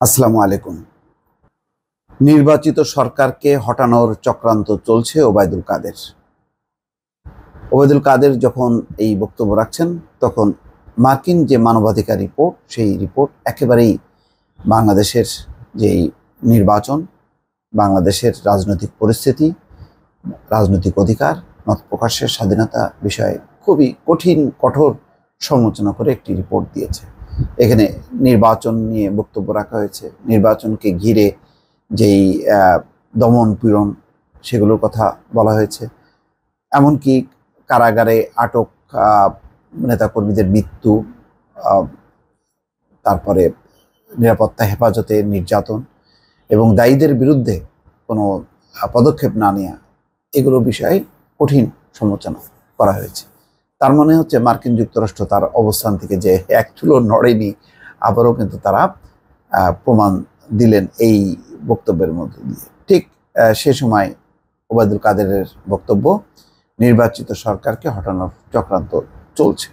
আসসালামু আলাইকুম। নির্বাচিত সরকারকে হটানোর চক্রান্ত চলছে ওবায়দুল কাদের। ওবায়দুল কাদের যখন এই বক্তব্য রাখছেন তখন মার্কিন যে মানবাধিকার রিপোর্ট, সেই রিপোর্ট একেবারেই বাংলাদেশের যেই নির্বাচন, বাংলাদেশের রাজনৈতিক পরিস্থিতি, রাজনৈতিক অধিকার, মত প্রকাশের স্বাধীনতা বিষয়ে খুবই কঠোর সমালোচনা করে একটি রিপোর্ট দিয়েছে। এখানে নির্বাচন নিয়ে বক্তব্য রাখা হয়েছে, নির্বাচনকে ঘিরে যেই দমন পীড়ন সেগুলোর কথা বলা হয়েছে, এমনকি কারাগারে আটক নেতাকর্মীদের মৃত্যু, তারপরে নিরাপত্তা হেফাজতে নির্যাতন এবং দায়ীদের বিরুদ্ধে কোনো পদক্ষেপ না নেওয়া, এগুলো বিষয়ে কঠিন সমালোচনা করা হয়েছে। তার মনে হচ্ছে মার্কিন যুক্তরাষ্ট্র তার অবস্থান থেকে যে এক চুলো নড়েনি, আবারও কিন্তু তারা প্রমাণ দিলেন এই বক্তব্যের মধ্যে দিয়ে। ঠিক সে সময় ওবায়দুল কাদেরের বক্তব্য, নির্বাচিত সরকারকে হটানোর চক্রান্ত চলছে।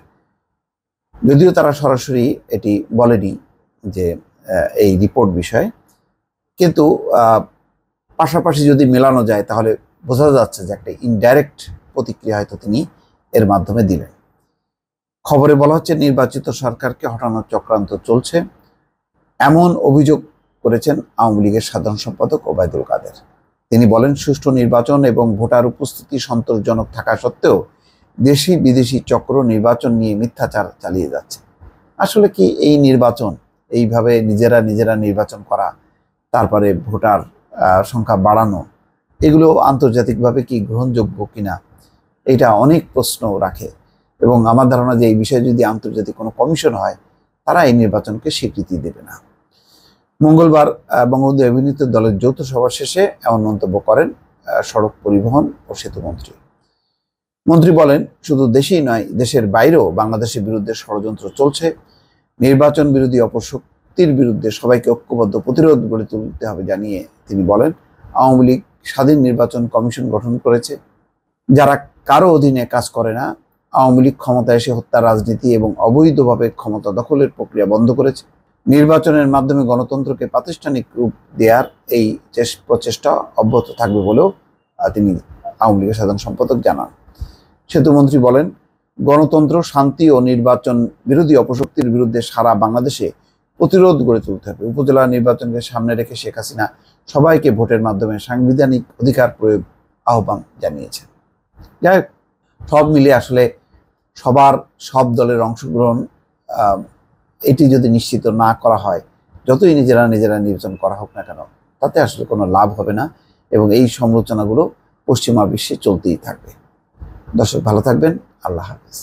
যদিও তারা সরাসরি এটি বলেনি যে এই রিপোর্ট বিষয়ে, কিন্তু পাশাপাশি যদি মেলানো যায় তাহলে বোঝা যাচ্ছে যে একটা ইনডাইরেক্ট প্রতিক্রিয়া হয়তো তিনি এর মাধ্যমে দিলেন। খবরে বলা হচ্ছে নির্বাচিত সরকারকে হটানোর চক্রান্ত চলছে, এমন অভিযোগ করেছেন আওয়ামী লীগের সাধারণ সম্পাদক ওবায়দুল কাদের। তিনি বলেন, সুষ্ঠু নির্বাচন এবং ভোটার উপস্থিতি সন্তোষজনক থাকা সত্ত্বেও দেশি বিদেশি চক্র নির্বাচন নিয়ে মিথ্যাচার চালিয়ে যাচ্ছে। আসলে কি এই নির্বাচন, এইভাবে নিজেরা নির্বাচন করা, তারপরে ভোটার সংখ্যা বাড়ানো, এগুলো আন্তর্জাতিকভাবে কি গ্রহণযোগ্য কিনা, এটা অনেক প্রশ্ন রাখে। এবং আমার ধারণা যে এই বিষয়ে যদি আন্তর্জাতিক কোনো কমিশন হয়, তারা এই নির্বাচনকে স্বীকৃতি দেবে না। মঙ্গলবার বঙ্গবন্ধু অভিনীত দলের যৌথ সভা শেষে এমন মন্তব্য করেন সড়ক পরিবহন ও সেতু মন্ত্রী। মন্ত্রী বলেন, শুধু দেশেই নয়, দেশের বাইরেও বাংলাদেশের বিরুদ্ধে ষড়যন্ত্র চলছে। নির্বাচন বিরোধী অপশক্তির বিরুদ্ধে সবাইকে ঐক্যবদ্ধ প্রতিরোধ গড়ে তুলতে হবে জানিয়ে তিনি বলেন, আওয়ামী লীগ স্বাধীন নির্বাচন কমিশন গঠন করেছে, যারা কারো অধীনে কাজ করে না। আওয়ামী লীগ ক্ষমতায় এসে হত্যা রাজনীতি এবং অবৈধভাবে ক্ষমতা দখলের প্রক্রিয়া বন্ধ করেছে। নির্বাচনের মাধ্যমে গণতন্ত্রকে প্রাতিষ্ঠানিক রূপ দেওয়ার এই প্রচেষ্টা অব্যাহত থাকবে বলেও তিনি আওয়ামী লীগের সাধারণ সম্পাদক জানান। সেতুমন্ত্রী বলেন, গণতন্ত্র, শান্তি ও নির্বাচন বিরোধী অপশক্তির বিরুদ্ধে সারা বাংলাদেশে প্রতিরোধ গড়ে তুলতে হবে। উপজেলা নির্বাচনকে সামনে রেখে শেখ হাসিনা সবাইকে ভোটের মাধ্যমে সাংবিধানিক অধিকার প্রয়োগ আহ্বান জানিয়েছেন। যাই হোক, সব মিলে আসলে সব দলের অংশগ্রহণ এটি যদি নিশ্চিত না করা হয়, যতই নিজেরা নির্বাচন করা হোক না কেন, তাতে আসলে কোনো লাভ হবে না এবং এই সমালোচনাগুলো পশ্চিমা বিশ্বে চলতেই থাকবে। দর্শক, ভালো থাকবেন। আল্লাহ হাফেজ।